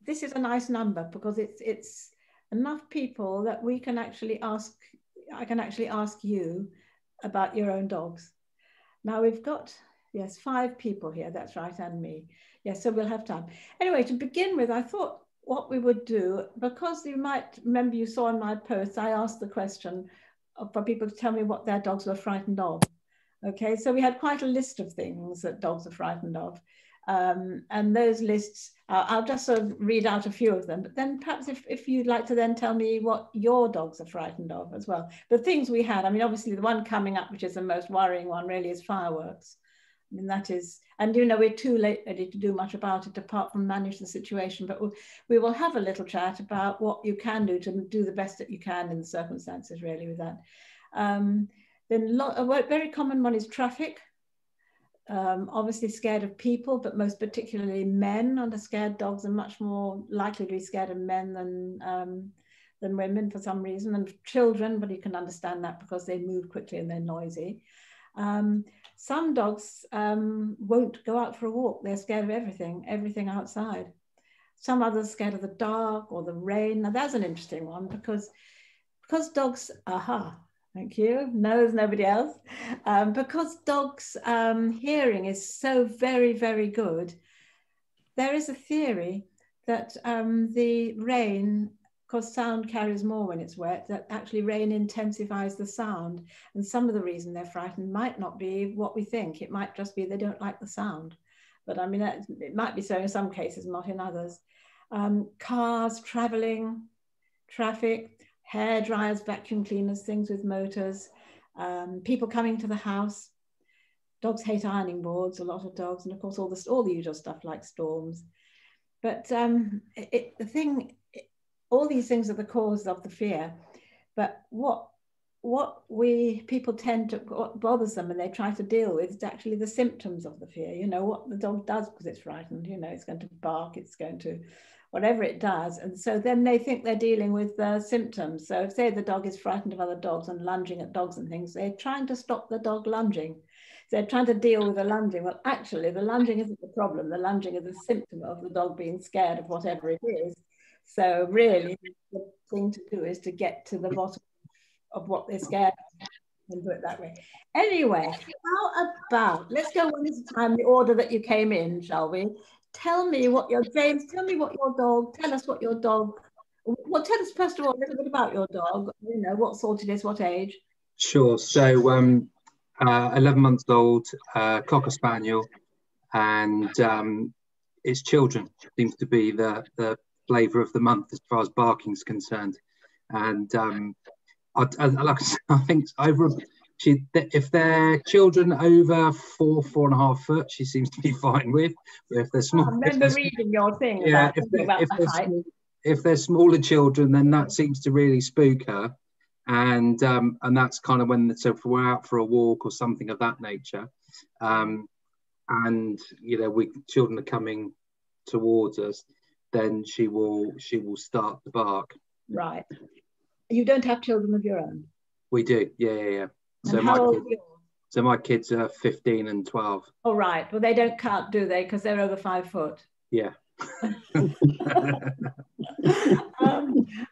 this is a nice number because it's enough people that we can actually ask. I can actually ask you about your own dogs. Now we've got, yes, 5 people here. That's right, and me. Yes, so we'll have time. Anyway, to begin with, I thought what we would do, because you might remember you saw in my post, I asked the question for people to tell me what their dogs were frightened of. Okay, so we had quite a list of things that dogs are frightened of. And those lists, I'll just sort of read out a few of them, but then perhaps if you'd like to then tell me what your dogs are frightened of as well. The things we had, I mean, obviously the one coming up, which is the most worrying one really, is fireworks. I mean, that is, and you know, we're too late ready to do much about it apart from manage the situation, but we will have a little chat about what you can do to do the best that you can in the circumstances really with that. Then a very common one is traffic. Obviously scared of people, but most particularly men. Under scared dogs are much more likely to be scared of men than women for some reason, and children, but you can understand that because they move quickly and they're noisy. Some dogs won't go out for a walk. They're scared of everything outside. Some others are scared of the dark or the rain. Now that's an interesting one because dogs, thank you. No, there's nobody else. Because dogs' hearing is so very, very good, there is a theory that the rain, because sound carries more when it's wet, that actually rain intensifies the sound. And some of the reason they're frightened might not be what we think. It might just be they don't like the sound. But I mean, it might be so in some cases, not in others. Cars, traveling, traffic, hair dryers, vacuum cleaners, things with motors, people coming to the house. Dogs hate ironing boards, a lot of dogs, and of course all the usual stuff like storms. But all these things are the cause of the fear. But what people tend to, what bothers them and they try to deal with is actually the symptoms of the fear. You know, what the dog does because it's frightened, you know, it's going to bark, it's going to whatever it does. And so then they think they're dealing with the symptoms. So if, say, the dog is frightened of other dogs and lunging at dogs and things, they're trying to stop the dog lunging. So they're trying to deal with the lunging. Well, actually, the lunging isn't the problem. The lunging is a symptom of the dog being scared of whatever it is. So really, the thing to do is to get to the bottom of what they're scared of and do it that way. Anyway, how about, let's go one at a time, the order that you came in, shall we? Tell me what your, James, tell me what your dog, tell us what your dog, well, tell us first of all a little bit about your dog, you know, what sort it is, what age. Sure. So 11 months old, Cocker Spaniel, and its children seems to be the flavour of the month as far as barking is concerned. And I think over, if they're children over 4.5 foot, she seems to be fine with. But if they're small, I remember reading your thing. Yeah, about if they're smaller children, then that seems to really spook her, and that's kind of when, so if we're out for a walk or something of that nature, and you know, children are coming towards us, then she will start to bark. Right. You don't have children of your own? We do, yeah. So how old are yours? So my kids are 15 and 12. Oh, right. Well, they don't count, do they? Because they're over 5 foot. Yeah.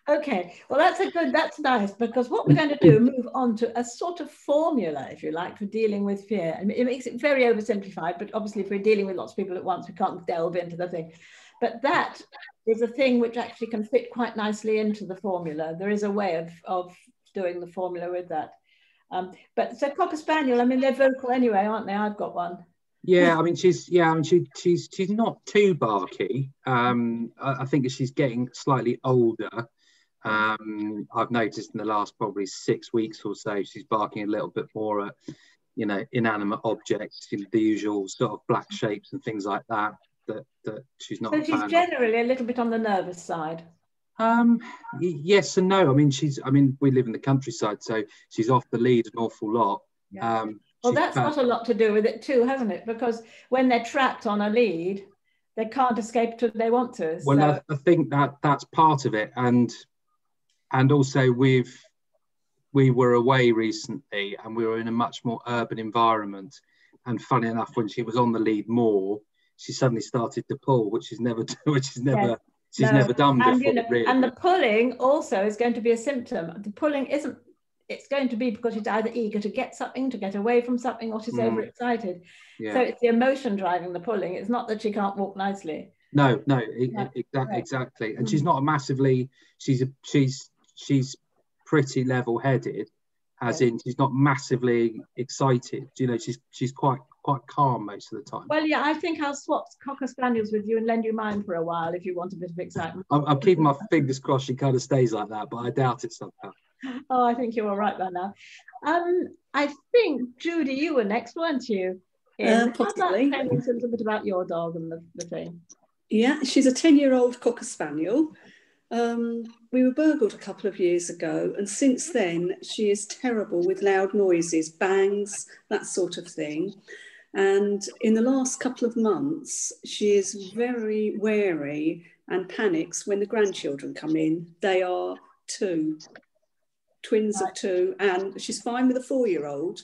Okay. Well, that's nice, because what we're going to do, move on to a sort of formula, if you like, for dealing with fear. I mean, it makes it very oversimplified, but obviously if we're dealing with lots of people at once, we can't delve into the thing. But that is a thing which actually can fit quite nicely into the formula. There is a way of doing the formula with that. But so Cocker Spaniel, I mean, they're vocal anyway, aren't they? I've got one. Yeah, I mean, she's not too barky. I think as she's getting slightly older, I've noticed in the last probably 6 weeks or so, she's barking a little bit more at, you know, inanimate objects, the usual sort of black shapes and things like that. That she's not. So she's generally a little bit on the nervous side. Yes and no. I mean, we live in the countryside, so she's off the lead an awful lot. Yeah. Well, that's got a lot to do with it too, hasn't it? Because when they're trapped on a lead, they can't escape till they want to. Well, so I think that's part of it, and also we were away recently, and we were in a much more urban environment. And funny enough, when she was on the lead more, she suddenly started to pull, which she's never she's never done and, before, really. and the pulling also is going to be a symptom. The pulling isn't, it's going to be because she's either eager to get something, to get away from something, or she's overexcited. Yeah. So it's the emotion driving the pulling. It's not that she can't walk nicely. No, exactly. And she's not a massively, she's pretty level-headed, as in she's not massively excited. You know, she's quite calm most of the time. Well, yeah, I think I'll swap Cocker Spaniels with you and lend you mine for a while if you want a bit of excitement. I'm keeping my fingers crossed she kind of stays like that, but I doubt it somehow. Oh, I think you're all right by now. I think, Judy, you were next, weren't you? Possibly. Tell us a little bit about your dog and the thing. Yeah, she's a 10-year-old Cocker Spaniel. We were burgled a couple of years ago, and since then she is terrible with loud noises, bangs, that sort of thing. And in the last couple of months, she is very wary and panics when the grandchildren come in. They are twins of two, and she's fine with a 4-year-old,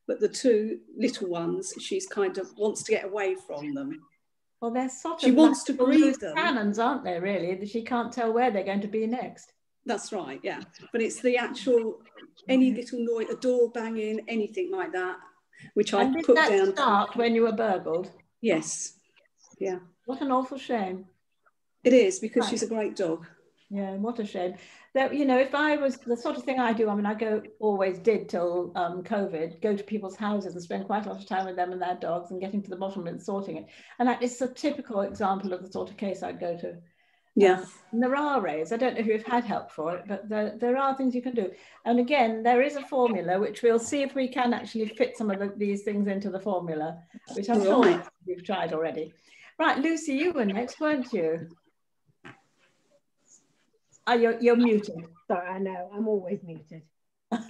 but the two little ones, she's kind of wants to get away from them. Well, they're sort of she wants to breed them. Cannons, aren't they, really? She can't tell where they're going to be next. That's right, yeah. But it's the actual, any little noise, a door banging, anything like that, which I put down. Did that start when you were burgled? Yes, yeah. What an awful shame. It is, because she's a great dog. Yeah, what a shame. That, you know, if I was the sort of thing I do, I mean, always did till COVID, go to people's houses and spend quite a lot of time with them and their dogs and getting to the bottom of it and sorting it. And that is a typical example of the sort of case I'd go to. Yeah. And there are ways. I don't know if you've had help for it, but there are things you can do. And again, there is a formula, which we'll see if we can actually fit some of these things into the formula, which I'm sure you've tried already. Right, Lucy, you were next, weren't you? Oh, you're muted. Sorry, I know, I'm always muted. Okay,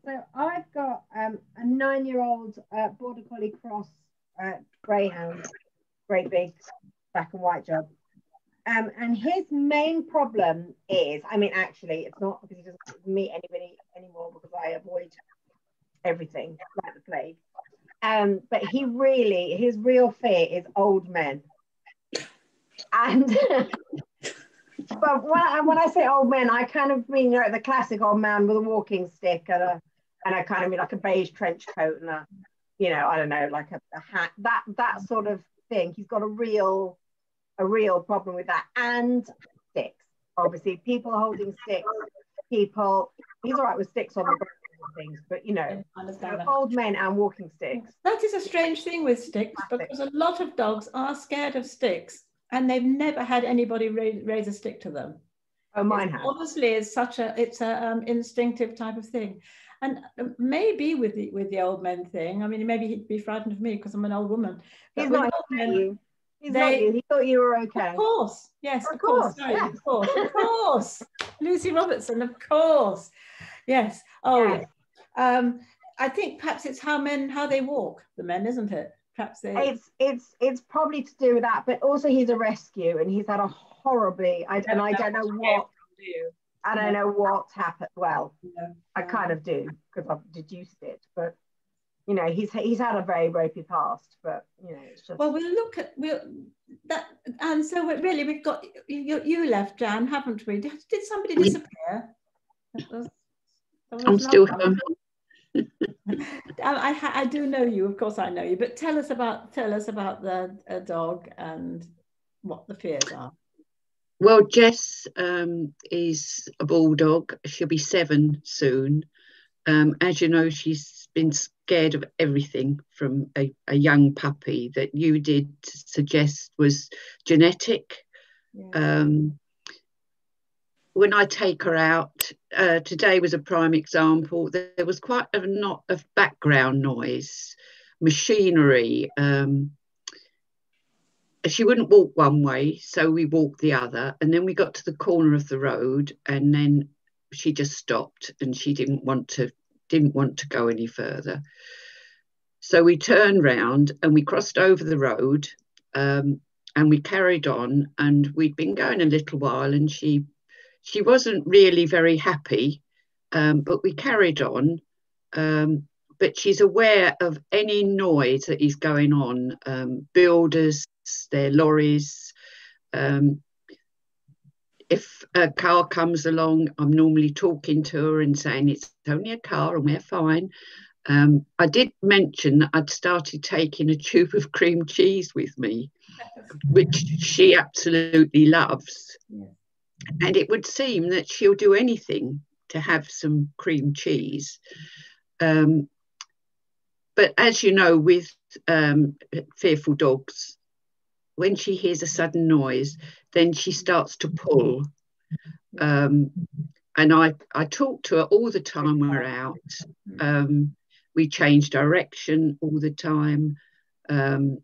so I've got a 9-year-old Border Collie Cross Greyhound, great big black and white job. And his main problem is, I mean, actually, it's not because he doesn't meet anybody anymore because I avoid everything like the plague. But his real fear is old men. And but when I say old men, I kind of mean, you know, the classic old man with a walking stick and I kind of mean like a beige trench coat and a, you know, I don't know, like a hat, that sort of thing. He's got a real problem with that. And sticks, obviously, people holding sticks, he's all right with sticks on the ground and things, but you know, old men and walking sticks. That is a strange thing with sticks, because a lot of dogs are scared of sticks. And they've never had anybody raise a stick to them. Oh, mine has. Obviously, it's a instinctive type of thing, and maybe with the old men thing. I mean, maybe he'd be frightened of me because I'm an old woman. He's not you. He's not you. He thought you were okay. Of course, yes, of course. Sorry, yes. Of course. Lucy Robertson, of course. Yes. Oh, yes. I think perhaps it's how they walk. The men, isn't it? Perhaps it's probably to do with that, but also he's a rescue and he's had a horribly I don't know what's happened. Well, I kind of do because I've deduced it, but you know, he's had a very ropey past, but you know, it's just. Well, that, and so really we've got you left, Jan, haven't we? Did somebody disappear? I'm still here. I do know you, of course I know you, but tell us about the dog and what the fears are. Well, Jess is a bulldog. She'll be 7 soon. As you know, she's been scared of everything from a young puppy that you did suggest was genetic. Yeah. When I take her out, today was a prime example. There was quite a lot of background noise, machinery. She wouldn't walk one way, so we walked the other. And then we got to the corner of the road, and then she just stopped, and she didn't want to go any further. So we turned round and we crossed over the road, and we carried on. And we'd been going a little while, and she wasn't really very happy, but we carried on. But she's aware of any noise that is going on, builders they're lorries. If a car comes along, I'm normally talking to her and saying it's only a car and we're fine. I did mention that I'd started taking a tube of cream cheese with me, which she absolutely loves. Yeah. And it would seem that she'll do anything to have some cream cheese. But as you know, with fearful dogs, when she hears a sudden noise, then she starts to pull. And I talk to her all the time we're out. We change direction all the time. And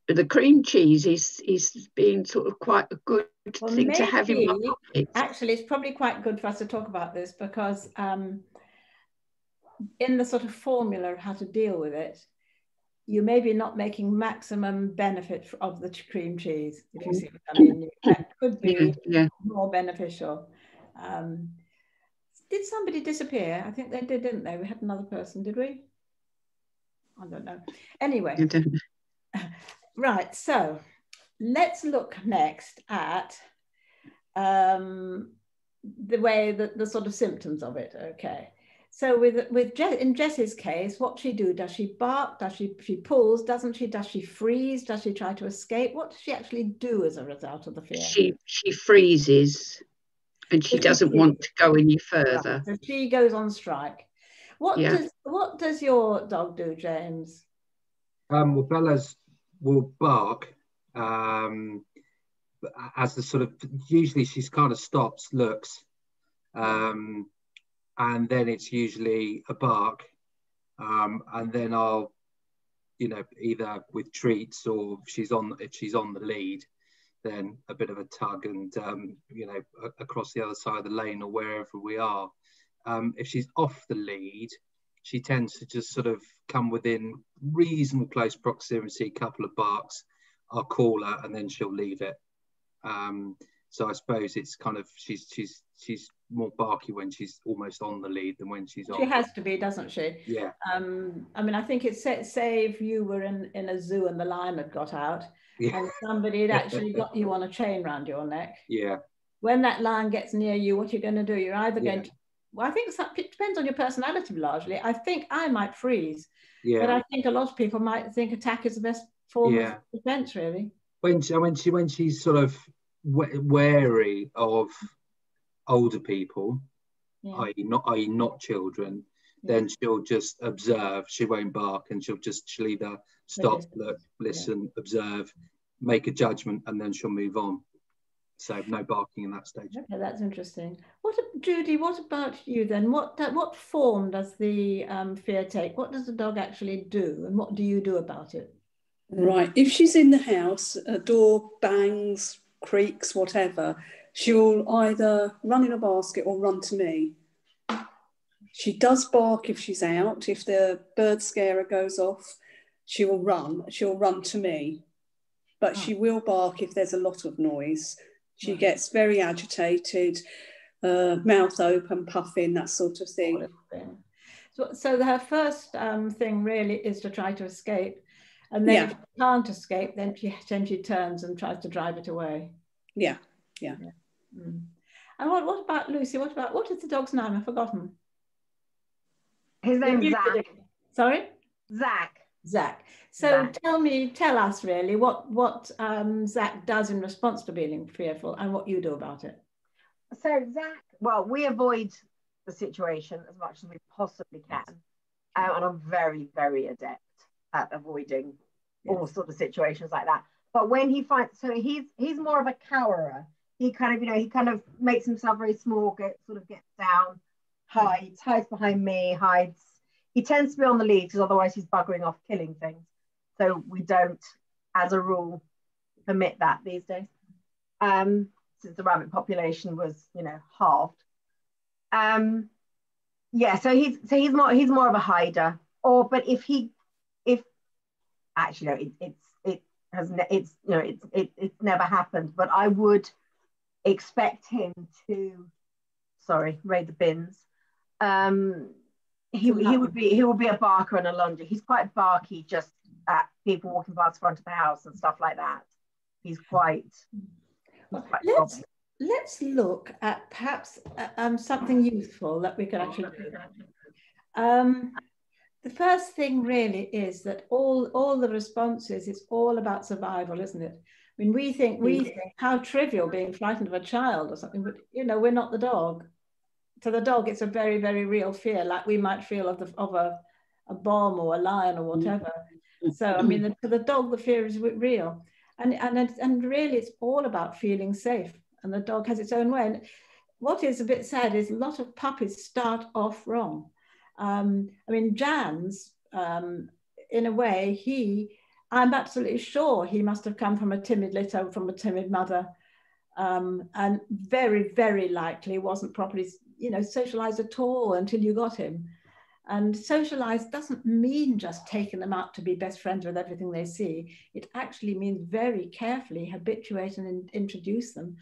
the cream cheese is being sort of quite a good thing to have in my pocket. Actually, it's probably quite good for us to talk about this, because in the sort of formula of how to deal with it, you may be not making maximum benefit of the cream cheese, if you see what I mean. That could be more beneficial. Did somebody disappear? I think they did, didn't they? We had another person, did we? I don't know. Anyway, right, so let's look next at the way that the sort of symptoms of it, okay? So in Jess's case, what she do? Does she bark? Does she pulls? Doesn't she? Does she freeze? Does she try to escape? What does she actually do as a result of the fear? She freezes, and she doesn't want to go any further. Right. So she goes on strike. What does your dog do, James? Well, Bella's will bark as the sort of, usually she's kind of stops, looks, and then it's usually a bark, and then I'll, either with treats, or if she's on the lead, then a bit of a tug and across the other side of the lane or wherever we are. If she's off the lead, she tends to just sort of come within reasonable close proximity, a couple of barks, I'll call her, and then she'll leave it. So I suppose it's kind of, she's more barky when she's almost on the lead than when she's on. She has to be, doesn't she? Yeah. I mean, I think it's, say if you were in a zoo and the lion had got out, and somebody had actually got you on a chain around your neck. Yeah. When that lion gets near you, what you're going to do? You're either going to, well, I think it depends on your personality largely. I think I might freeze, but I think a lot of people might think attack is the best form of defense, really. When she's sort of wary of older people, i.e. not children, then she'll just observe. She won't bark, and she'll either stop, look, listen, observe, make a judgment, and then she'll move on. So no barking in that stage. Okay, that's interesting. Judy, what about you then? What form does the fear take? What does the dog actually do, and what do you do about it? Right, if she's in the house, a door bangs, creaks, whatever, she'll either run in a basket or run to me. She does bark if she's out. If the bird scarer goes off, she'll run to me. But she will bark if there's a lot of noise. She gets very agitated, mouth open, puffing, that sort of thing. So her first thing really is to try to escape. And then if she can't escape, then she turns and tries to drive it away. Yeah. Mm. And what about Lucy? What is the dog's name? I've forgotten. His name's Zach. Sorry? Zach. So tell us really what Zach does in response to being fearful, and what you do about it. So Zach, well, we avoid the situation as much as we possibly can, and I'm very, very adept at avoiding all sorts of situations like that. But when he finds, so he's more of a cowerer. He kind of makes himself very small, gets down, hides behind me, hides. He tends to be on the lead because otherwise he's buggering off, killing things. So we don't, as a rule, permit that these days. Since the rabbit population was, halved. So he's more of a hider. But it's never happened. But I would expect him to, raid the bins. He will be a barker and a lunger. He's quite barky, just at people walking past the front of the house and stuff like that. He's quite let's look at perhaps something useful that we can actually do. The first thing really is that all the responses, it's all about survival, isn't it? I mean, we think how trivial being frightened of a child or something, but you know, we're not the dog. To the dog, it's a very, very real fear, like we might feel of a bomb or a lion or whatever. So, I mean, to the dog, the fear is real. And really, it's all about feeling safe. And the dog has its own way. And what is a bit sad is a lot of puppies start off wrong. I mean, Jan's, in a way, I'm absolutely sure he must have come from a timid litter, from a timid mother, and very, very likely wasn't properly, you know, socialized at all until you got him. And socialized doesn't mean just taking them out to be best friends with everything they see. It actually means very carefully habituate and introduce them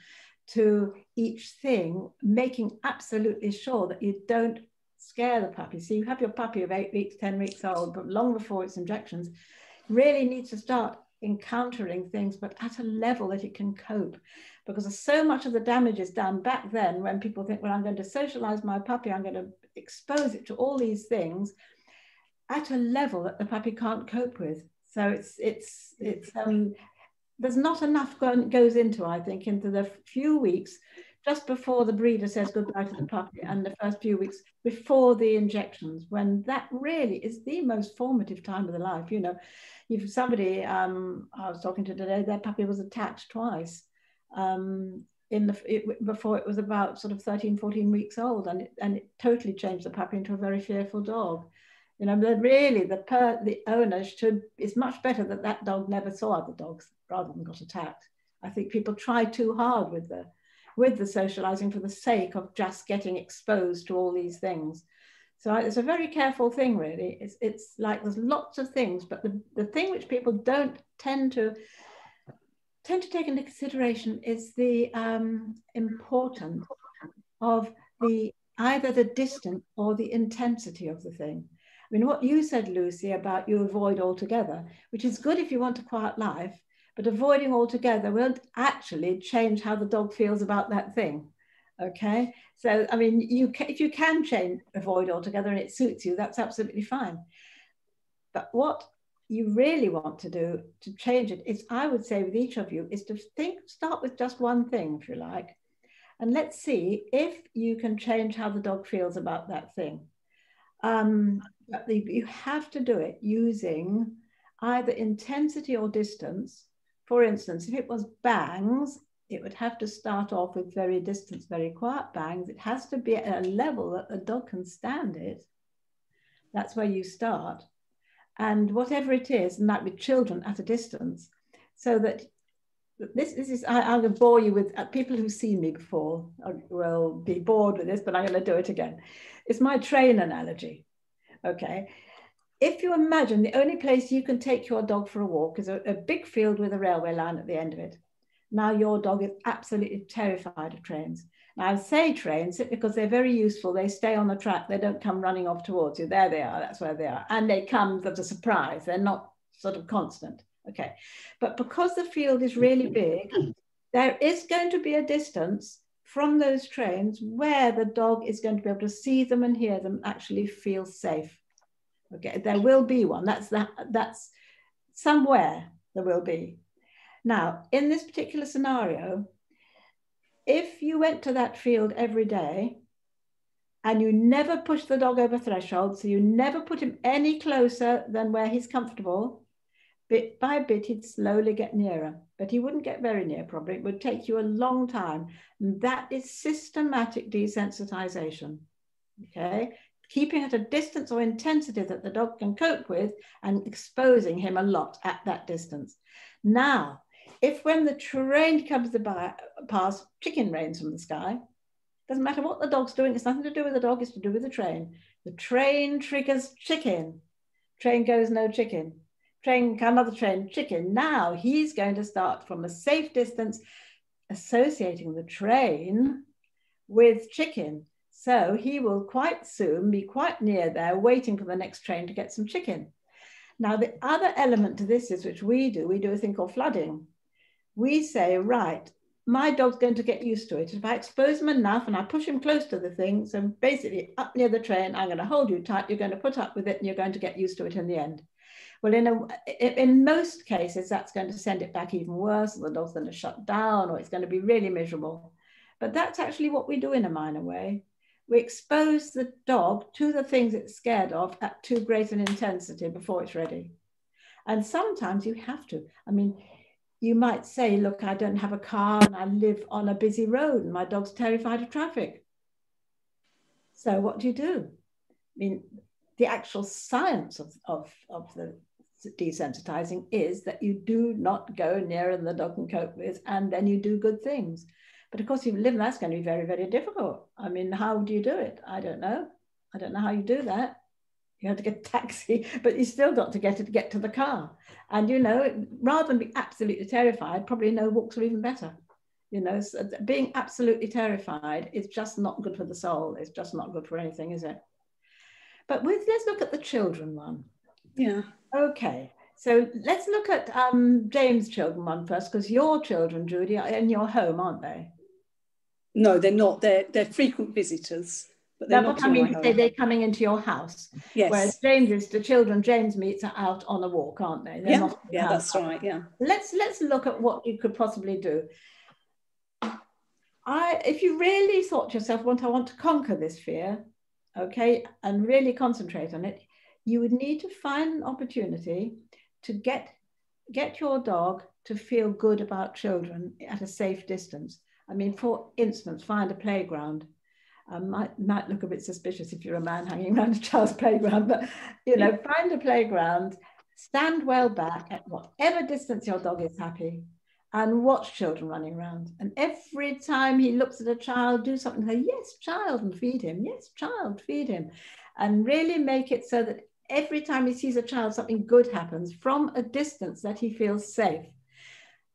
to each thing, making absolutely sure that you don't scare the puppy. So you have your puppy of 8 weeks, 10 weeks old, but long before its injections, really needs to start encountering things, but at a level that it can cope. Because so much of the damage is done back then when people think, well, I'm going to socialize my puppy, I'm going to expose it to all these things at a level that the puppy can't cope with. So there's not enough goes into, I think, into the few weeks just before the breeder says goodbye to the puppy and the first few weeks before the injections, when that really is the most formative time of the life. You know, if somebody I was talking to today, their puppy was attacked twice before it was about sort of 13, 14 weeks old, and it totally changed the puppy into a very fearful dog. You know, but really the owner it's much better that dog never saw other dogs rather than got attacked. I think people try too hard with the socializing for the sake of just getting exposed to all these things. So it's a very careful thing, really. It's like there's lots of things, but the thing which people don't tend to take into consideration is the importance of either the distance or the intensity of the thing. I mean, what you said, Lucy, about you avoid altogether, which is good if you want a quiet life, but avoiding altogether won't actually change how the dog feels about that thing. Okay, so I mean, if you can avoid altogether and it suits you, that's absolutely fine. But what you really want to do to change it is, I would say with each of you, is to start with just one thing, if you like, and let's see if you can change how the dog feels about that thing. But you have to do it using either intensity or distance. For instance, if it was bangs, it would have to start off with very distant, very quiet bangs. It has to be at a level that the dog can stand it. That's where you start. And whatever it is, and that with children at a distance, so that this is, I'm going to bore you with, people who've seen me before will be bored with this, but I'm going to do it again. It's my train analogy, okay? If you imagine the only place you can take your dog for a walk is a big field with a railway line at the end of it. Now your dog is absolutely terrified of trains. Now I say trains because they're very useful. They stay on the track. They don't come running off towards you. There they are. That's where they are. And they come as a surprise. They're not sort of constant. Okay. But because the field is really big, there is going to be a distance from those trains where the dog is going to be able to see them and hear them, actually feel safe. Okay. There will be one. That's somewhere there will be. Now, in this particular scenario, if you went to that field every day and you never push the dog over threshold, so you never put him any closer than where he's comfortable, bit by bit, he'd slowly get nearer, but he wouldn't get very near probably. It would take you a long time. And that is systematic desensitization, okay? Keeping at a distance or intensity that the dog can cope with and exposing him a lot at that distance. Now, if when the train comes past, chicken rains from the sky, doesn't matter what the dog's doing, it's nothing to do with the dog, it's to do with the train. The train triggers chicken. Train goes, no chicken. Train, another train, chicken. Now he's going to start from a safe distance associating the train with chicken. So he will quite soon be quite near there waiting for the next train to get some chicken. Now, the other element to this is, which we do a thing called flooding. We say, right, my dog's going to get used to it. If I expose him enough and I push him close to the thing, so basically up near the train, I'm going to hold you tight, you're going to put up with it, and you're going to get used to it in the end. Well, in most cases, that's going to send it back even worse, or the dog's going to shut down, or it's going to be really miserable. But that's actually what we do in a minor way. We expose the dog to the things it's scared of at too great an intensity before it's ready. And sometimes you have to. I mean, you might say, look, I don't have a car and I live on a busy road and my dog's terrified of traffic. So what do you do? I mean, the actual science of the desensitizing is that you do not go nearer than the dog can cope with, and then you do good things. But of course, if you live, that's going to be very, very difficult. I mean, how do you do it? I don't know. I don't know how you do that. You have to get a taxi, but you still got to get to the car. And, you know, rather than be absolutely terrified, probably no walks are even better. You know, so being absolutely terrified is just not good for the soul. It's just not good for anything, is it? But let's look at the children one. Yeah. Okay. So let's look at James' children one first, because your children, Judy, are in your home, aren't they? No, they're not. They're frequent visitors, but they're not. I mean, to say they're coming into your house. Yes. Whereas the children James meets are out on a walk, aren't they? They're not that's right. Yeah. Let's look at what you could possibly do. If you really thought to yourself, I want to conquer this fear, okay, and really concentrate on it, you would need to find an opportunity to get your dog to feel good about children at a safe distance. I mean, for instance, find a playground. Might look a bit suspicious if you're a man hanging around a child's playground, but, you know, find a playground, stand well back at whatever distance your dog is happy, and watch children running around. And every time he looks at a child, do something, say, yes, child, and feed him. Yes, child, feed him. And really make it so that every time he sees a child, something good happens from a distance that he feels safe.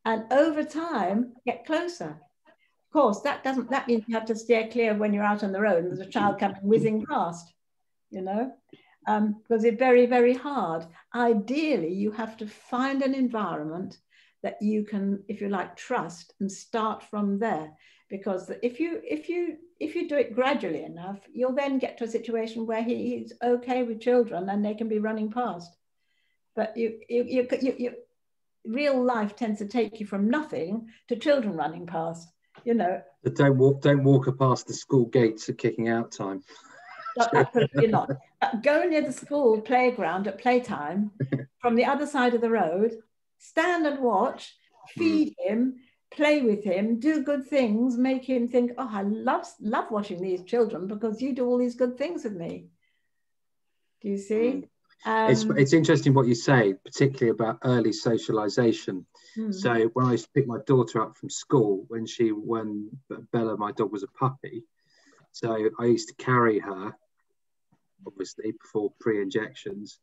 And over time, get closer. Of course, that means you have to steer clear when you're out on the road and there's a child coming whizzing past, you know, because it's very, very hard. Ideally, you have to find an environment that you can, if you like, trust and start from there. Because if you do it gradually enough, you'll then get to a situation where he's okay with children and they can be running past. But real life tends to take you from nothing to children running past. You know, but don't walk past the school gates at kicking out time. No, absolutely not. But go near the school playground at playtime from the other side of the road, stand and watch, feed him, play with him, do good things, make him think, oh, I love watching these children because you do all these good things with me. Do you see? It's interesting what you say, particularly about early socialization. So when I used to pick my daughter up from school, when Bella, my dog, was a puppy, so I used to carry her, obviously before pre-injections,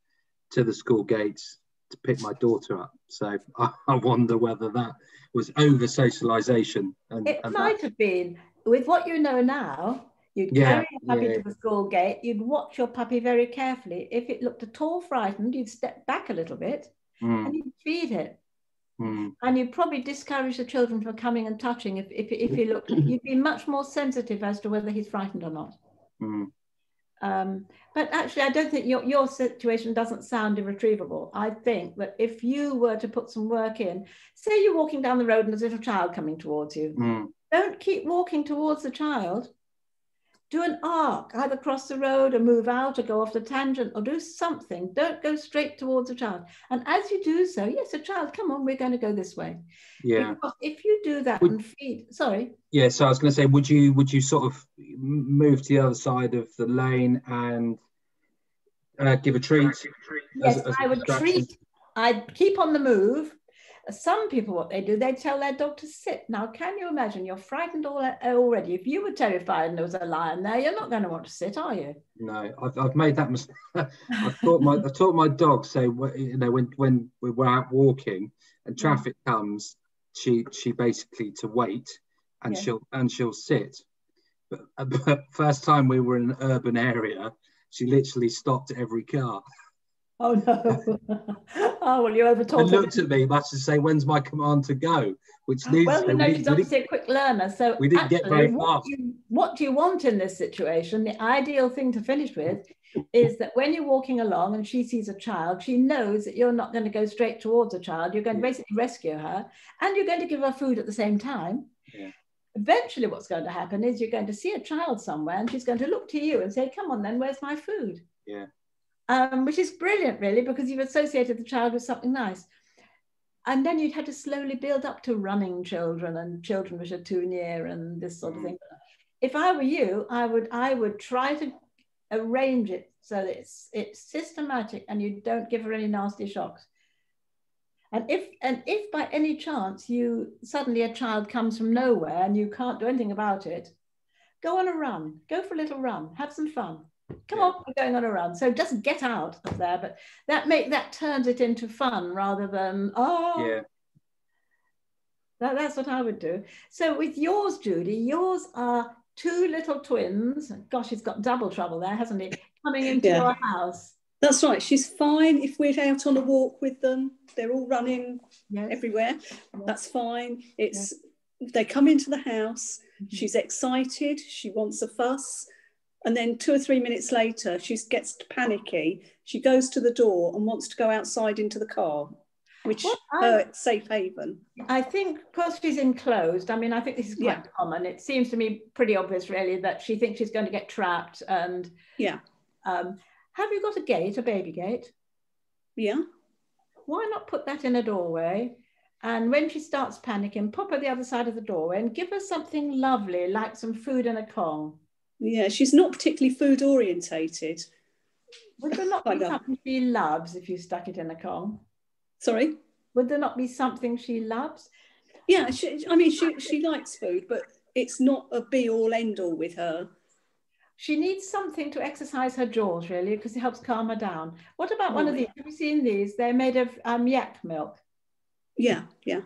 to the school gates to pick my daughter up. So I wonder whether that was over socialization. It might have been. With what you know now, you'd carry your puppy to the school gate, you'd watch your puppy very carefully. If it looked at all frightened, you'd step back a little bit and you'd feed it. And you'd probably discourage the children from coming and touching if you looked. You'd be much more sensitive as to whether he's frightened or not. But actually, I don't think your situation doesn't sound irretrievable. I think that if you were to put some work in, say you're walking down the road and there's a little child coming towards you, don't keep walking towards the child. Do an arc, either cross the road or move out or go off the tangent or do something. Don't go straight towards the child. And as you do so, yes, a child, come on, we're going to go this way. Yeah. Because if you do that and feed, sorry. Yeah, so I was going to say, would you sort of move to the other side of the lane and give a treat? Yes, I would treat. I'd keep on the move. Some people, what they do, they tell their dog to sit. Now, can you imagine? You're frightened already. If you were terrified and there was a lion there, you're not going to want to sit, are you? No, I've made that mistake. I've taught my dog. So you know, when we were out walking and traffic comes, she basically to wait, and she'll sit. But first time we were in an urban area, she literally stopped at every car. Oh no. Oh, well, you And overtaught her. looked at me much to say, when's my command to go? Which needs Well, to you say, know, she's obviously a quick learner. So we didn't get very actually, far. what do you want in this situation? The ideal thing to finish with is that when you're walking along and she sees a child, she knows that you're not going to go straight towards a child. You're going to basically rescue her, and you're going to give her food at the same time. Yeah. Eventually, what's going to happen is you're going to see a child somewhere, and she's going to look to you and say, come on then, where's my food? Yeah. Which is brilliant, really, because you've associated the child with something nice. And then you'd have to slowly build up to running children and children which are too near and this sort of thing. If I were you, I would try to arrange it so that it's systematic and you don't give her any nasty shocks. And if by any chance suddenly a child comes from nowhere and you can't do anything about it, go on a run, go for a little run, have some fun. Come on, we're going on a run. So just get out of there, but that turns it into fun rather than that's what I would do. So with yours, Judy, yours are two little twins. Gosh, he's got double trouble there, hasn't he? Coming into your house. That's right. She's fine if we're out on a walk with them. They're all running everywhere. That's fine. They come into the house. She's excited. She wants a fuss. And then 2 or 3 minutes later, she gets panicky. She goes to the door and wants to go outside into the car, which her safe haven. I think because she's enclosed, I mean, I think this is quite common. It seems to me pretty obvious, really, that she thinks she's going to get trapped. And have you got a gate, a baby gate? Yeah. Why not put that in a doorway? And when she starts panicking, pop her the other side of the doorway and give her something lovely, like some food in a Kong. Yeah, she's not particularly food orientated. Would there not be something she loves if you stuck it in a Kong? Sorry? Would there not be something she loves? Yeah, she likes food, but it's not a be-all, end-all with her. She needs something to exercise her jaws, really, because it helps calm her down. What about one of these? Have you seen these? They're made of yak milk. Yeah, yeah.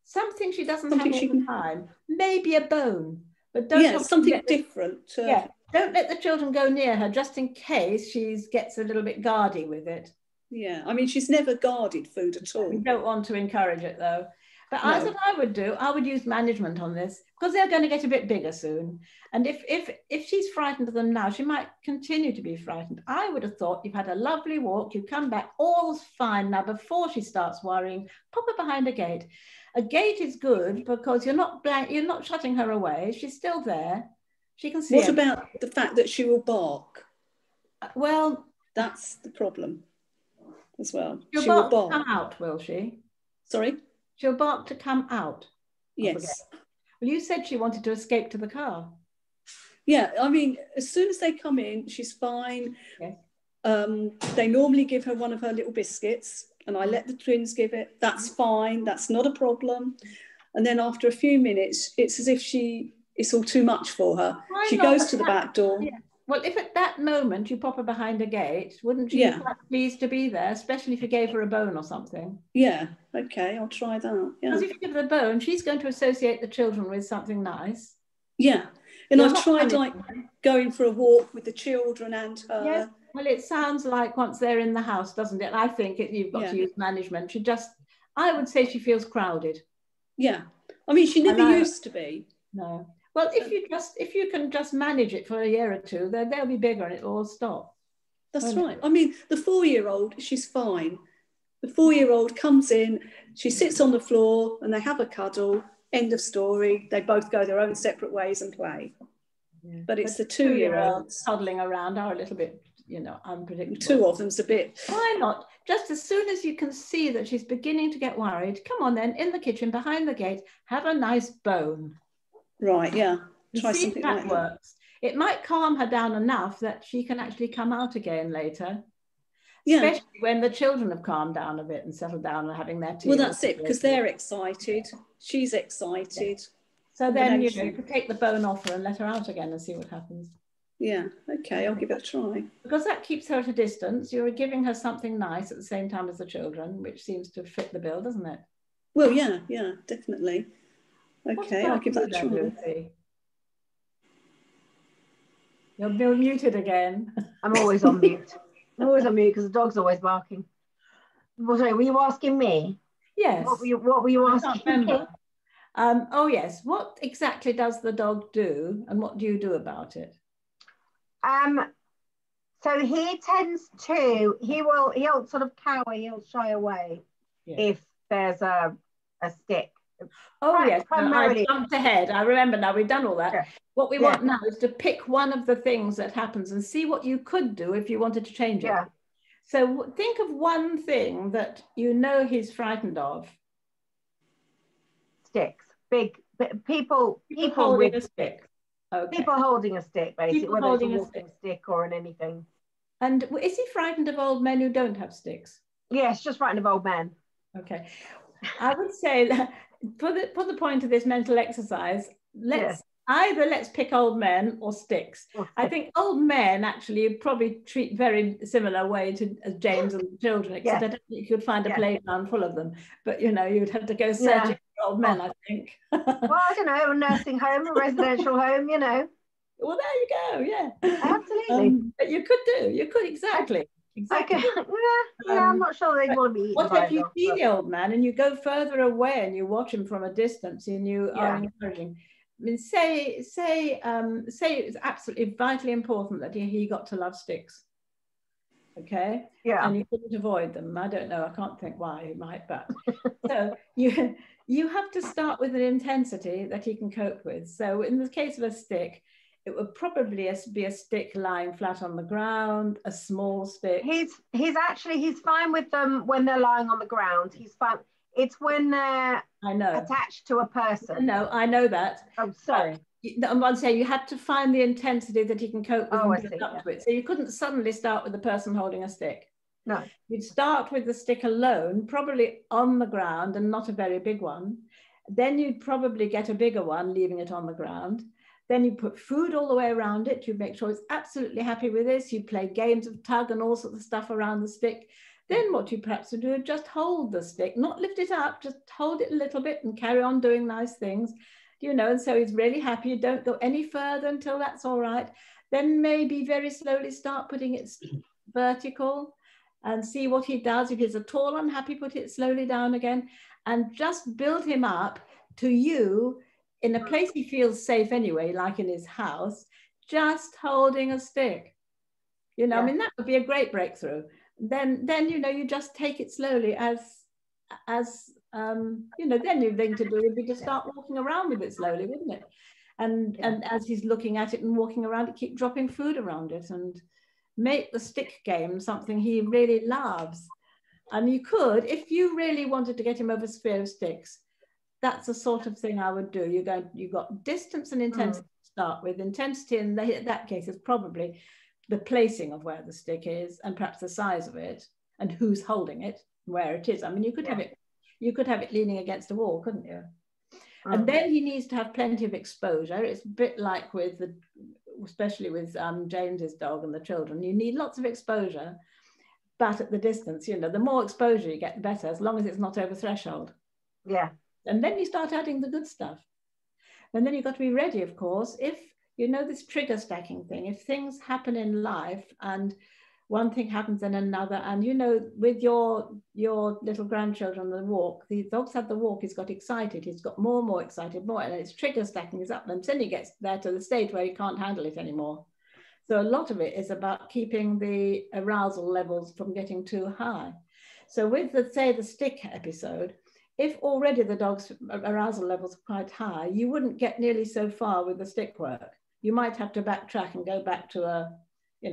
Something she doesn't have all the time. Maybe a bone. But don't something different. Don't let the children go near her, just in case she gets a little bit guardy with it. Yeah, I mean, she's never guarded food at all. We don't want to encourage it, though. But that's what I would do. I would use management on this, because they're going to get a bit bigger soon. And if she's frightened of them now, she might continue to be frightened. I would have thought you've had a lovely walk, you come back, all's fine. Now, before she starts worrying, pop her behind a gate. A gate is good because you're not shutting her away. She's still there. She can see. What about the fact that she will bark? Well, that's the problem as well. She will bark to come out, will she? Sorry? She'll bark to come out. Yes. Well, you said she wanted to escape to the car. Yeah, I mean, as soon as they come in, she's fine. Yes. They normally give her one of her little biscuits, and I let the twins give it. That's fine. That's not a problem. And then after a few minutes, it's as if it's all too much for her. She goes to the back door. Yeah. Well, if at that moment you pop her behind a gate, wouldn't she be quite pleased to be there, especially if you gave her a bone or something? Yeah, okay, I'll try that. Yeah. Because if you give her a bone, she's going to associate the children with something nice. Yeah, and I've tried going for a walk with the children and her. Yes. Well, it sounds like once they're in the house, doesn't it? I think you've got to use management. I would say she feels crowded. Yeah, I mean, she never used to be. No. Well, if you can just manage it for a year or two, then they'll be bigger and it'll all stop. That's right. I mean, the 4-year-old, she's fine. The 4-year-old comes in, she sits on the floor and they have a cuddle, end of story. They both go their own separate ways and play. Yeah. But it's the 2-year-olds toddling around are a little bit, unpredictable. 2 of them's a bit. Why not? Just as soon as you can see that she's beginning to get worried, come on then, in the kitchen, behind the gate, have a nice bone. Right, yeah. Try something that works. It might calm her down enough that she can actually come out again later. Yeah. Especially when the children have calmed down a bit and settled down and having their tea. Well, that's it, because they're excited. She's excited. Yeah. So then, you could take the bone off her and let her out again and see what happens. Yeah, okay, I'll give it a try. Because that keeps her at a distance. You're giving her something nice at the same time as the children, which seems to fit the bill, doesn't it? Well, yeah, definitely. Okay, I'll give that a try. Lucy? You're muted again. I'm always on mute. I'm always on mute because the dog's always barking. Well, sorry, were you asking me? Yes. What were you I asking can't me? remember. Oh yes. What exactly does the dog do, and what do you do about it? So he tends to, he'll sort of cower, he'll shy away if there's a stick. Oh yes, primarily. I jumped ahead. I remember now, we've done all that. Yeah. What we want now is to pick one of the things that happens and see what you could do if you wanted to change it. Yeah. So think of one thing that you know he's frightened of. Sticks. Big people holding with a stick. Okay. People holding a stick, basically, People whether it's a holding a walking stick or an anything. And is he frightened of old men who don't have sticks? Yes, just frightened of old men. Okay. I would say that for the point of this mental exercise, let's pick old men or sticks. I think old men actually probably treat very similar way to James and the children, except I don't think you could find a playground full of them. But you know, you'd have to go searching for old men, I think. Well, I don't know, a nursing home, a residential home, you know. Well, there you go, yeah. Absolutely. But you could exactly. Exactly. I'm not sure they'd want to be eaten. What if you see the old man and you go further away and you watch him from a distance and you are encouraging? I mean, say it's absolutely vitally important that he got to love sticks. Okay. Yeah. And you couldn't avoid them. I don't know. I can't think why he might, but so you have to start with an intensity that he can cope with. So in the case of a stick, it would probably be a stick lying flat on the ground, a small stick. He's fine with them when they're lying on the ground. He's fine. It's when they're attached to a person. No, I know that. Oh, sorry. I'm saying you have to find the intensity that he can cope with and build up to it. So you couldn't suddenly start with the person holding a stick. No. You'd start with the stick alone, probably on the ground and not a very big one. Then you'd probably get a bigger one, leaving it on the ground. Then you put food all the way around it. You make sure it's absolutely happy with this. You play games of tug and all sorts of stuff around the stick. Then what you perhaps would do is just hold the stick, not lift it up, just hold it a little bit and carry on doing nice things. You know, and so he's really happy. You don't go any further until that's all right. Then maybe very slowly start putting it vertical and see what he does. If he's at all unhappy, put it slowly down again and just build him up to you in a place he feels safe anyway, like in his house, just holding a stick. You know, I mean, that would be a great breakthrough. Then you know, you just take it slowly as you know, then the thing to do would be to start walking around with it slowly, wouldn't it? And as he's looking at it and walking around it, keep dropping food around it and make the stick game something he really loves. And you could, if you really wanted to get him over a sphere of sticks, that's the sort of thing I would do. You've got distance and intensity to start with. Intensity in that case is probably the placing of where the stick is and perhaps the size of it and who's holding it, where it is. I mean, you could have it leaning against a wall, couldn't you? And then he needs to have plenty of exposure. It's a bit like especially with James's dog and the children, you need lots of exposure, but at the distance, you know, the more exposure you get, the better, as long as it's not over threshold. Yeah. And then you start adding the good stuff. And then you've got to be ready, of course, if you know this trigger stacking thing, if things happen in life and one thing happens and another, and you know, with your little grandchildren, the walk, the dog's had the walk, he's got excited, he's got more and more excited, more, and it's trigger stacking is up, and then he gets there to the stage where he can't handle it anymore. So a lot of it is about keeping the arousal levels from getting too high. So with the stick episode, if already the dog's arousal levels are quite high, you wouldn't get nearly so far with the stick work. You might have to backtrack and go back to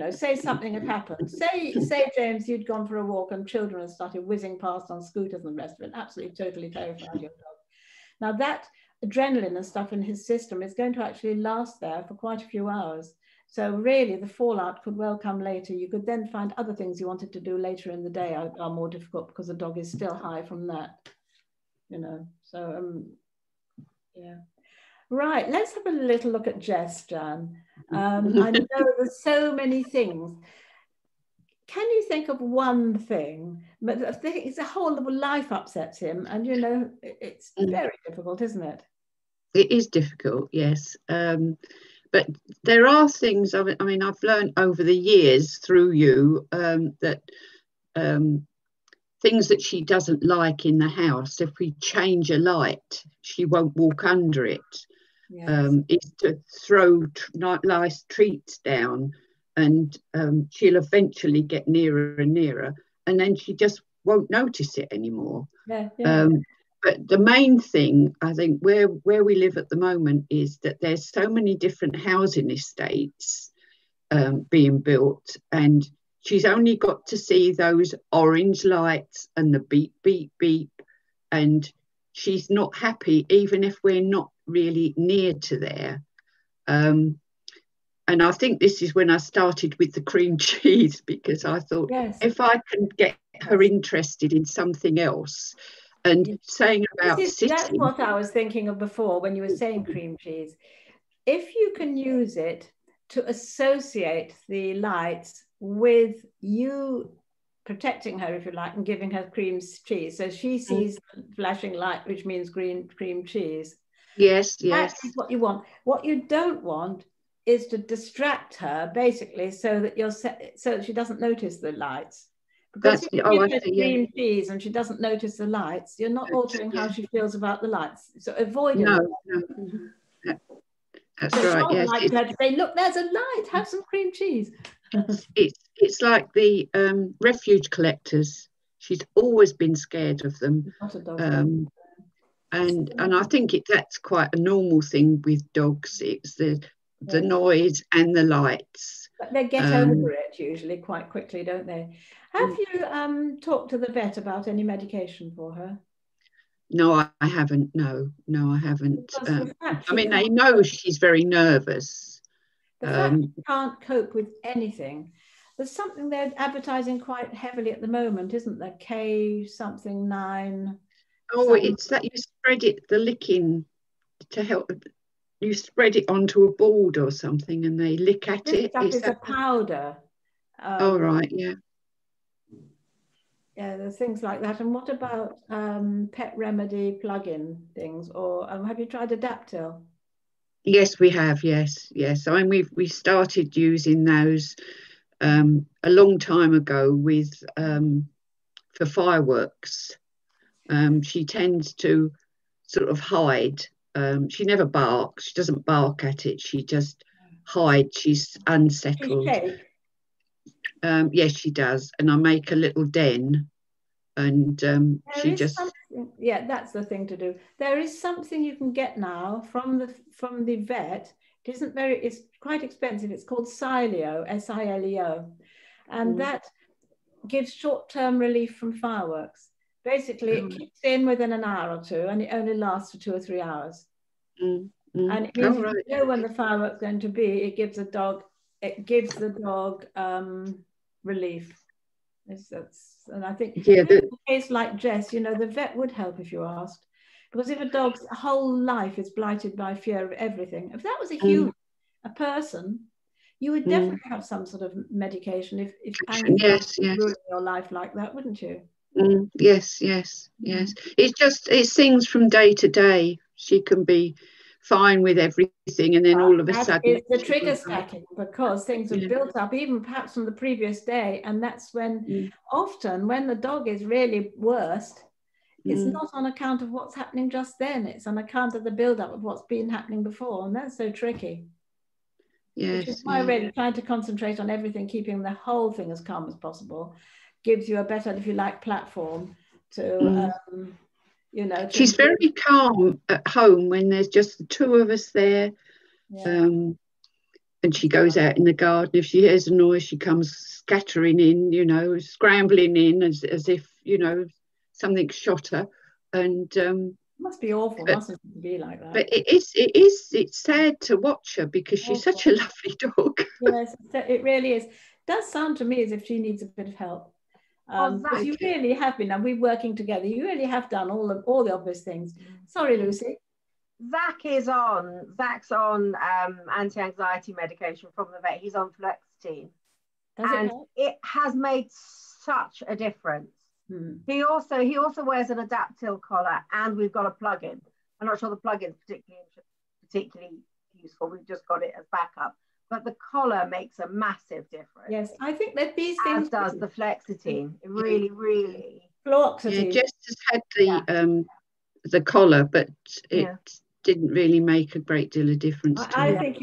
say something had happened. Say, James, you'd gone for a walk and children had started whizzing past on scooters and the rest of it, absolutely, totally terrified your dog. Now that adrenaline and stuff in his system is going to actually last there for quite a few hours. So really the fallout could well come later. You could then find other things you wanted to do later in the day are more difficult because the dog is still high from that. You know, so yeah. Right, let's have a little look at Jess, Jan. I know there's so many things. Can you think of one thing? But I think it's a whole of life upsets him, and you know, it's very difficult, isn't it? It is difficult, yes. But there are things, I mean, I've learned over the years through you that things that she doesn't like in the house, if we change a light, she won't walk under it. Yes. Is to throw nice treats down, and she'll eventually get nearer and nearer, and then she just won't notice it anymore. Yeah, yeah. But the main thing, I think, where we live at the moment is that there's so many different housing estates being built, and she's only got to see those orange lights and the beep, beep, beep, and she's not happy, even if we're not really near to there. And I think this is when I started with the cream cheese, because I thought, Yes. if I can get her interested in something else. And saying about sitting. That's what I was thinking of before when you were saying cream cheese. If you can use it to associate the lights with you protecting her, if you like, and giving her cream cheese, so she sees the flashing light, which means cream cheese. Yes, yes. That is what you want. What you don't want is to distract her, basically, so that she doesn't notice the lights. Because if you give her cream cheese and she doesn't notice the lights, you're not altering how she feels about the lights. So avoiding no, them. No. That's right. Yes. Like her to say, look, there's a light. Have some cream cheese. It's like the refuge collectors. She's always been scared of them. And I think that's quite a normal thing with dogs. It's the noise and the lights. But they get over it usually quite quickly, don't they? Have you talked to the vet about any medication for her? No, I haven't. No, I haven't. I mean, I know she's very nervous. The fact she can't cope with anything. There's something they're advertising quite heavily at the moment, isn't there? K something 9. Oh, it's that you spread it, the licking, to help. You spread it onto a board or something, and they lick at it. It's a powder. Oh, right, yeah. Yeah, there's things like that. And what about pet remedy plug-in things? Or have you tried Adaptil? Yes, we have. Yes. I mean, we started using those a long time ago with for fireworks. She tends to sort of hide. She never barks. She doesn't bark at it. She just hides. She's unsettled. Yes, she does. And I make a little den, and she just. Yeah, that's the thing to do. There is something you can get now from the vet. It isn't it's quite expensive. It's called Sileo, Sileo, and that gives short-term relief from fireworks. Basically, it kicks in within an hour or two, and it only lasts for 2 or 3 hours. And it means if you know when the fireworks are going to be, it gives the dog relief. And I think in a case like Jess, you know, the vet would help if you asked, because if a dog's whole life is blighted by fear of everything, if that was a human, a person, you would definitely have some sort of medication if anxiety ruined your life like that, wouldn't you? Yes. It's things from day to day. She can be fine with everything, and then all of a sudden it's the trigger stacking, because things have built up even perhaps from the previous day, and that's when often when the dog is really worst, it's not on account of what's happening just then, it's on account of the build-up of what's been happening before, and that's so tricky. Which is why really trying to concentrate on everything, keeping the whole thing as calm as possible, gives you a better, if you like, platform to you know, she's very calm at home when there's just the two of us there. And she goes out in the garden. If she hears a noise, she comes scattering in, you know, scrambling in as if, you know, something shot her. And it must be awful, mustn't it, to be like that? But it's sad to watch her, because she's such a lovely dog. Yes, it really is. It does sound to me as if she needs a bit of help. But you really have been, and we're working together. You really have done all the obvious things. Sorry, Lucy. Zach's on anti-anxiety medication from the vet. He's on fluoxetine. And it has made such a difference. He also wears an Adaptil collar, and we've got a plug-in. I'm not sure the plug-in is particularly useful. We've just got it as backup. But the collar makes a massive difference. Yes, I think that these things... As does the Flexitine. It really, really... Fluoxetine. Yeah, Jess has had the collar, but it didn't really make a great deal of difference to I her. think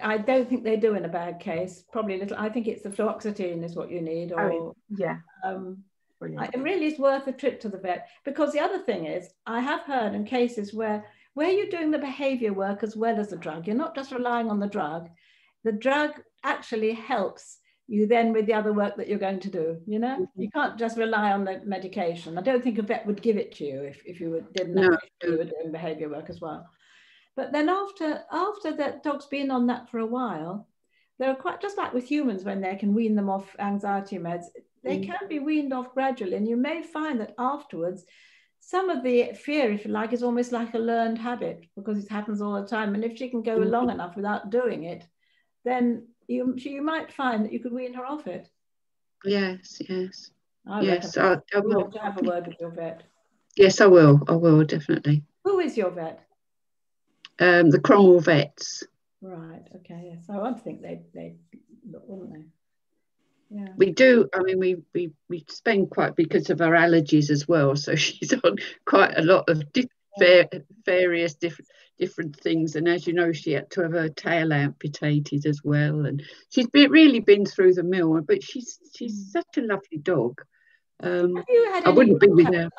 I don't think they do in a bad case. Probably a little. I think it's the fluoxetine is what you need. Or it really is worth a trip to the vet, because the other thing is, I have heard in cases where you're doing the behavior work as well as the drug. You're not just relying on the drug. The drug actually helps you then with the other work that you're going to do. You know, you can't just rely on the medication. I don't think a vet would give it to you if you didn't know you were doing behavior work as well. But then after that dog's been on that for a while, they're quite, just like with humans when they can wean them off anxiety meds, they can be weaned off gradually, and you may find that afterwards some of the fear, if you like, is almost like a learned habit, because it happens all the time. And if she can go long enough without doing it, then you might find that you could wean her off it. Yes. I will to have a word with your vet. Yes, I will definitely. Who is your vet? The Cromwell Vets. Right. Okay. Yes. I would think they wouldn't they? Yeah. We do. I mean, we spend quite, because of her allergies as well. So she's on quite a lot of various different things. And as you know, she had to have her tail amputated as well. And she's really been through the mill. But she's such a lovely dog. Have you had I wouldn't be with her.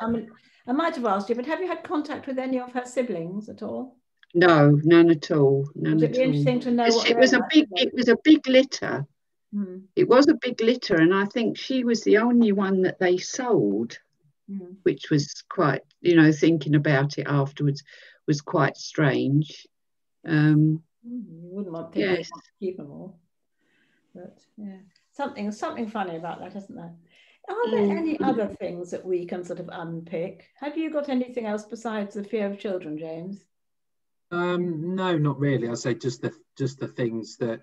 I might have asked you, but have you had contact with any of her siblings at all? No, none at all. Would it be interesting to know what it was a big litter. It was a big litter, and I think she was the only one that they sold, which was quite, thinking about it afterwards, was quite strange. You wouldn't want to keep them all, but yeah, something funny about that, isn't there? Are there any other things that we can sort of unpick? Have you got anything else besides the fear of children, James? No, not really. I say just the things that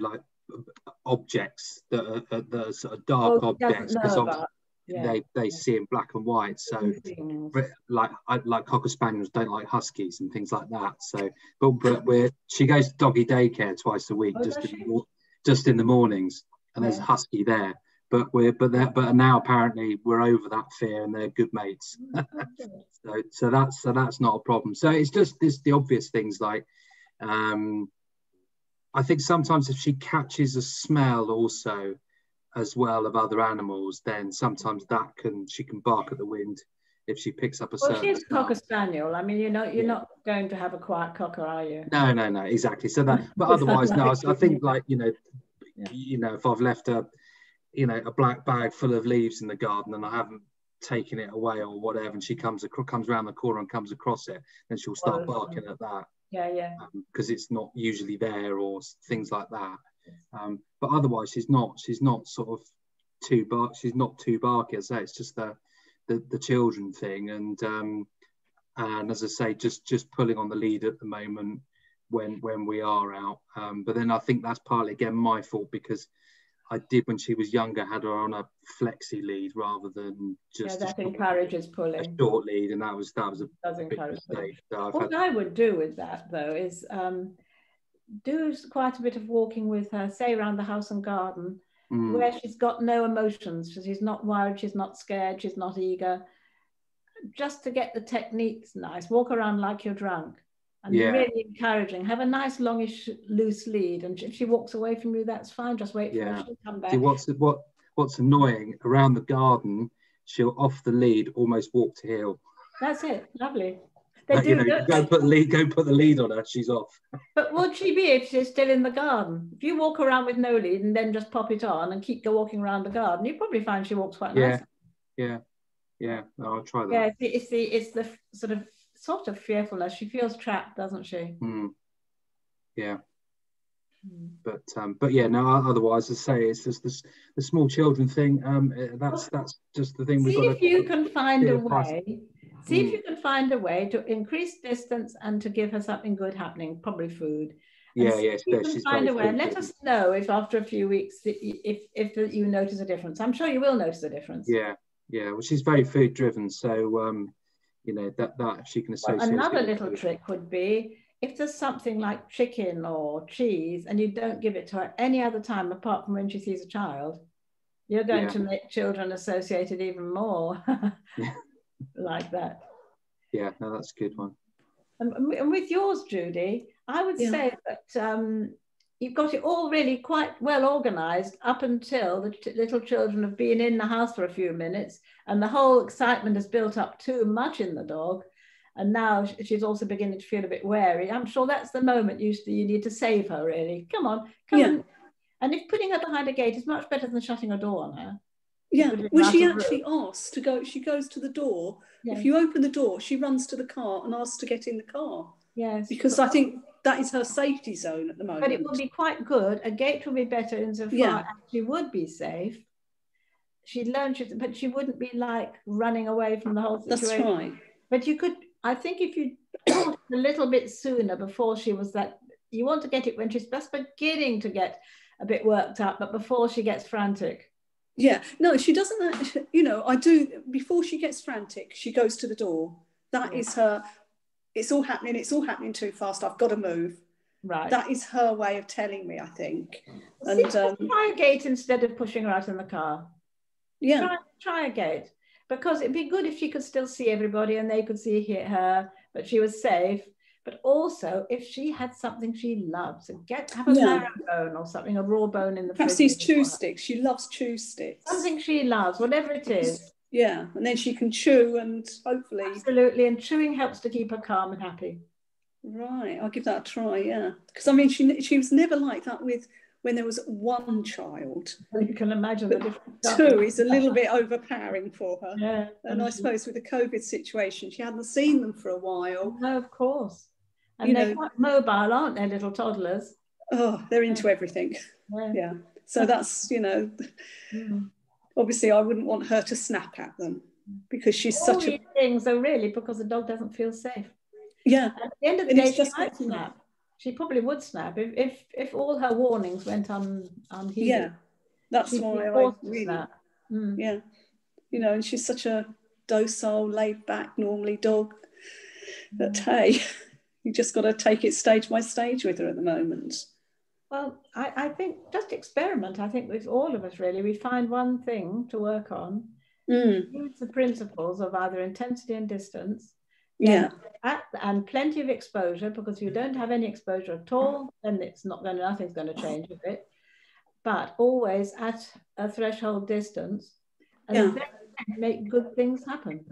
like objects that are sort of dark objects, because they see in black and white. So like Cocker Spaniels don't like huskies and things like that. So but she goes to doggy daycare twice a week, just in the mornings, and there's a husky there. But now apparently we're over that fear, and they're good mates. so that's not a problem. So it's just the obvious things like I think sometimes if she catches a smell also as well of other animals, then sometimes she can bark at the wind if she picks up a certain she's a Cocker Spaniel. I mean, you're not going to have a quiet cocker, are you? No, exactly. So that, but otherwise, no. I think if I've left a black bag full of leaves in the garden and I haven't taken it away or whatever, and she comes around the corner and comes across it, then she'll start barking at that. Because it's not usually there or things like that. But otherwise, she's not sort of too barky. As I say, it's just the children thing, and as I say, just pulling on the lead at the moment when we are out. But then I think that's partly again my fault, because I did, when she was younger, had her on a flexi lead rather than just that encourages pulling. A short lead, and that was a big mistake. So what I would do with that though is do quite a bit of walking with her, say around the house and garden, where she's got no emotions. She's not worried, she's not scared, she's not eager. Just to get the techniques nice. Walk around like you're drunk. And really encouraging. Have a nice longish loose lead, and if she walks away from you, that's fine. Just wait for her. She'll come back. See, what's annoying, around the garden, she'll off the lead, almost walk to heel. That's it. Lovely. Go put the lead on her. She's off. But would she be if she's still in the garden? If you walk around with no lead and then just pop it on and keep walking around the garden, you probably find she walks quite nicely. Yeah. No, I'll try that. Yeah, it's the sort of fearfulness. She feels trapped, doesn't she? Yeah. But yeah, no, otherwise, as I say, it's just the small children thing. That's just the thing. See if you can find a way. See if you can find a way to increase distance and to give her something good happening, probably food. She's find a way, and let us know if after a few weeks if you notice a difference. I'm sure you will notice a difference. Yeah. Well, she's very food driven, so you know, that she can Well, associate. another little trick would be if there's something like chicken or cheese and you don't give it to her any other time apart from when she sees a child, you're going to make children associate it even more like that. Yeah, no, that's a good one. And with yours, Judy, I would say that you've got it all really quite well organized up until the little children have been in the house for a few minutes and the whole excitement has built up too much in the dog. And now she's also beginning to feel a bit wary. I'm sure that's the moment you need to save her, really. Come on, come on. And if putting her behind a gate is much better than shutting a door on her. Yeah, well, she actually asks to go, she goes to the door. Yes. If you open the door, she runs to the car and asks to get in the car. Yes. Because I think that is her safety zone at the moment. But it would be quite good. A gate would be better insofar as she would be safe. She'd learn, but she wouldn't be like running away from the whole situation. That's right. But you could, I think if you taught a little bit sooner before she was that, you want to get it when she's just beginning to get a bit worked up, but before she gets frantic. Yeah, no, she doesn't, you know, I do, before she gets frantic, she goes to the door. That is her, it's all happening too fast, I've got to move. Right. That is her way of telling me, I think. And try a gate instead of pushing her out in the car. Yeah. Try a gate. Because it'd be good if she could still see everybody and they could see her, but she was safe. But also, if she had something she loves, so have a marrow bone or something, a raw bone in the perhaps these chew sticks. She loves chew sticks. Something she loves, whatever it is. Yeah, and then she can chew and hopefully. Absolutely, and chewing helps to keep her calm and happy. Right, I'll give that a try. Yeah, because I mean, she was never like that when there was one child. Well, you can imagine the different two is a little bit overpowering for her. Yeah, and I suppose with the COVID situation, she hadn't seen them for a while. No, of course. And they're quite mobile, aren't they, little toddlers? Oh, they're into everything. Yeah. So that's, you know, obviously I wouldn't want her to snap at them because she's such a... things are really because the dog doesn't feel safe. Yeah. At the end of the day, she might snap. She probably would snap if all her warnings went unheeded. Yeah, that's why I really... snap. Yeah. You know, and she's such a docile, laid-back, normally dog that, hey... You just got to take it stage by stage with her at the moment. Well, I think just experiment. I think with all of us, really, we find one thing to work on. Use the principles of either intensity and distance. Yeah. And plenty of exposure, because if you don't have any exposure at all, then nothing's going to change with it. But always at a threshold distance, and then make good things happen.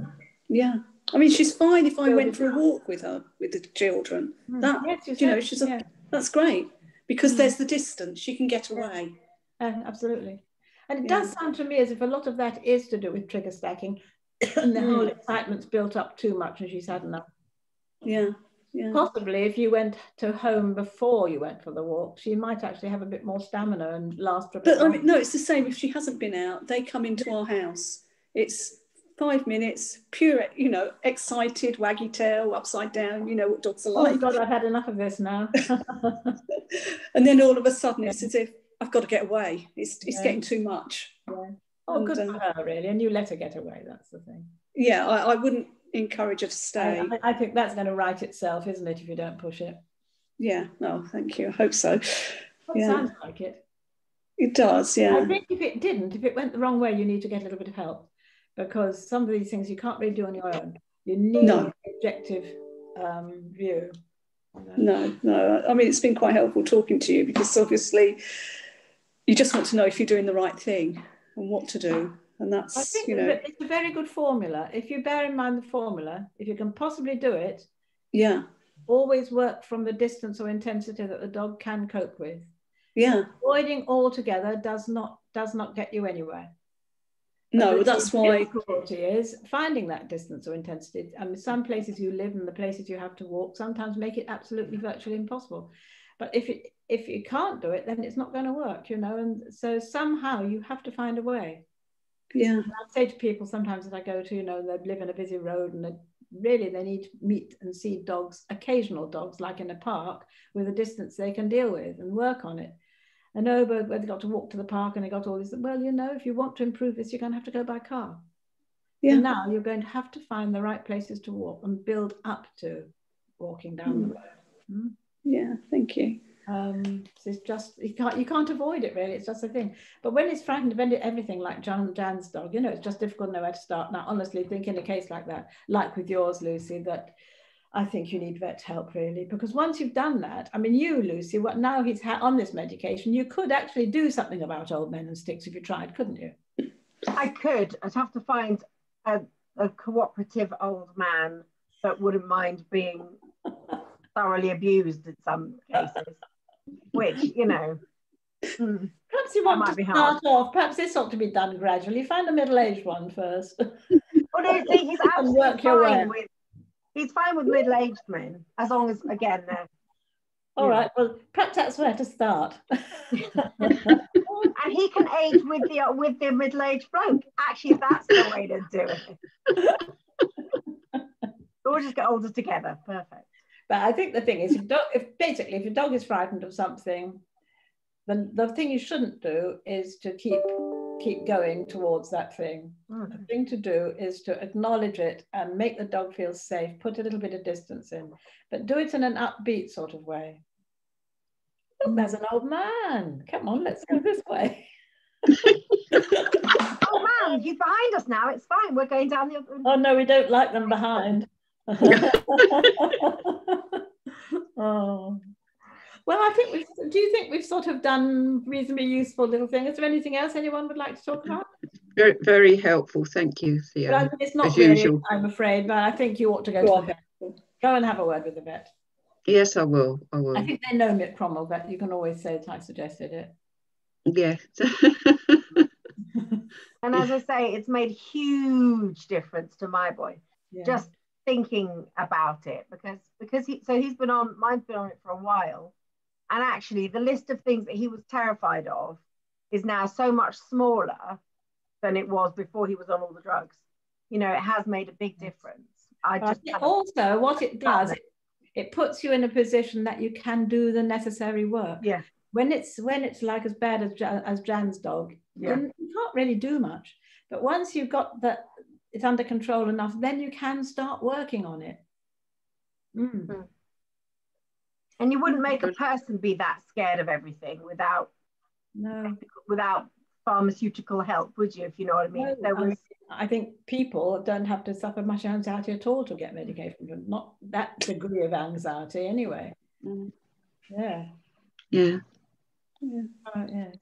Yeah. I mean, she's fine if I went for a walk with her, with the children. That, you know, that's great because there's the distance. She can get away. Absolutely. And it does sound to me as if a lot of that is to do with trigger stacking and the whole excitement's built up too much and she's had enough. Yeah. Possibly if you went to home before you went for the walk, she might actually have a bit more stamina and last for a bit longer. I mean, no, it's the same. If she hasn't been out, they come into our house. It's 5 minutes, pure, you know, excited, waggy tail, upside down, you know what dogs are like. Oh God, I've had enough of this now. And then all of a sudden it's as if I've got to get away. It's getting too much. Yeah. Oh, good for her, really. And you let her get away, that's the thing. Yeah, I wouldn't encourage her to stay. I think that's going to right itself, isn't it, if you don't push it? Yeah, no, thank you. I hope so. It sounds like it. It does, yeah. I think if it went the wrong way, you need to get a little bit of help. Because some of these things you can't really do on your own. You need an objective view. No. I mean, it's been quite helpful talking to you because obviously you just want to know if you're doing the right thing and what to do. And that's, I think it's a very good formula. If you bear in mind the formula, if you can possibly do it, always work from the distance or intensity that the dog can cope with. Yeah. Avoiding altogether does not get you anywhere. No, that's why. The difficulty is finding that distance or intensity. I mean, some places you live and the places you have to walk sometimes make it absolutely virtually impossible. But if you can't do it, then it's not going to work, you know. And so somehow you have to find a way. Yeah. And I say to people sometimes that I go to, you know, they live in a busy road and they need to meet and see dogs, occasional dogs, like in a park, with a distance they can deal with and work on it. And but they got to walk to the park and they got all this. Well, you know, if you want to improve this, you're going to have to go by car. Yeah. So now you're going to have to find the right places to walk and build up to walking down the road. Yeah, thank you. So it's just, you can't avoid it really, it's just a thing. But when it's frightened of everything, like Jan's dog, you know, it's just difficult to know where to start. Now, honestly, think in a case like that, like with yours, Lucy, that I think you need vet help really, because once you've done that, I mean, you, Lucy, what now he's on this medication, you could actually do something about old men and sticks if you tried, couldn't you? I could. I'd have to find a cooperative old man that wouldn't mind being thoroughly abused in some cases, which, you know, perhaps you want to start off, perhaps this ought to be done gradually. Find a middle-aged one first. Well, no, see, he's absolutely fine with, he's fine with middle-aged men, as long as, again, they're... All right, well, perhaps that's where to start. And he can age with the middle-aged bloke. Actually, that's the way to do it. We'll just get older together. Perfect. But I think the thing is, if your dog is frightened of something, then the thing you shouldn't do is to keep going towards that thing. The thing to do is to acknowledge it and make the dog feel safe, put a little bit of distance in, but do it in an upbeat sort of way. Look, there's an old man. Come on, let's go this way. Oh man, he's behind us now. It's fine. We're going down the other. Oh no, we don't like them behind. Oh. Well, I think do you think we've sort of done reasonably useful little things? Is there anything else anyone would like to talk about? Very, very helpful. Thank you, Theo. But it's not as really, usual. I'm afraid, but I think you ought to go to the vet. Go and have a word with the vet. Yes, I will. I will. I think they know Mick Cromwell, but you can always say that I suggested it. Yes. And as I say, it's made huge difference to my boy. Yeah. Just thinking about it, because he's been on, mine's been on it for a while, and actually the list of things that he was terrified of is now so much smaller than it was before he was on all the drugs. You know, it has made a big difference. Also, what it does, it puts you in a position that you can do the necessary work. Yeah. When it's like as bad as Jan's dog, then you can't really do much. But once you've got it's under control enough, then you can start working on it. And you wouldn't make a person be that scared of everything without pharmaceutical help, would you? If you know what I mean. No, I think people don't have to suffer much anxiety at all to get medication, not that degree of anxiety anyway. Yeah. Yeah. Yes.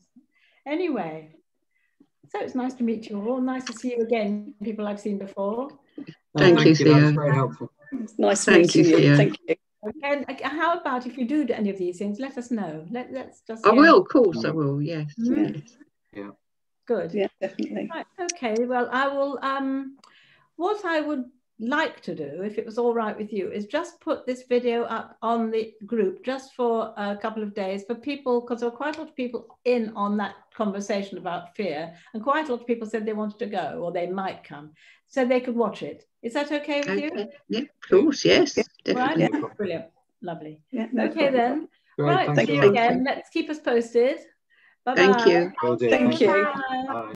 Anyway, so it's nice to meet you all. Nice to see you again, people I've seen before. Thank you, Theo. That was very helpful. It's nice meeting you. Thank you. And how about if you do any of these things, let us know. Let's just. I will, of course, I will. Yes. Yeah. Good. Yeah, definitely. Right, okay. Well, I will. What I would like to do, if it was all right with you, is just put this video up on the group just for a couple of days for people, because there were quite a lot of people in on that conversation about fear, and quite a lot of people said they wanted to go or they might come, so they could watch it. Is that okay with you? Yeah, of course, yes, definitely. Right? Yeah. Brilliant, lovely. Yeah, no okay problem. Then. Great, right, see you again. Let's keep us posted. Bye-bye. Thank you. Thank you. Thank you. Bye. Bye.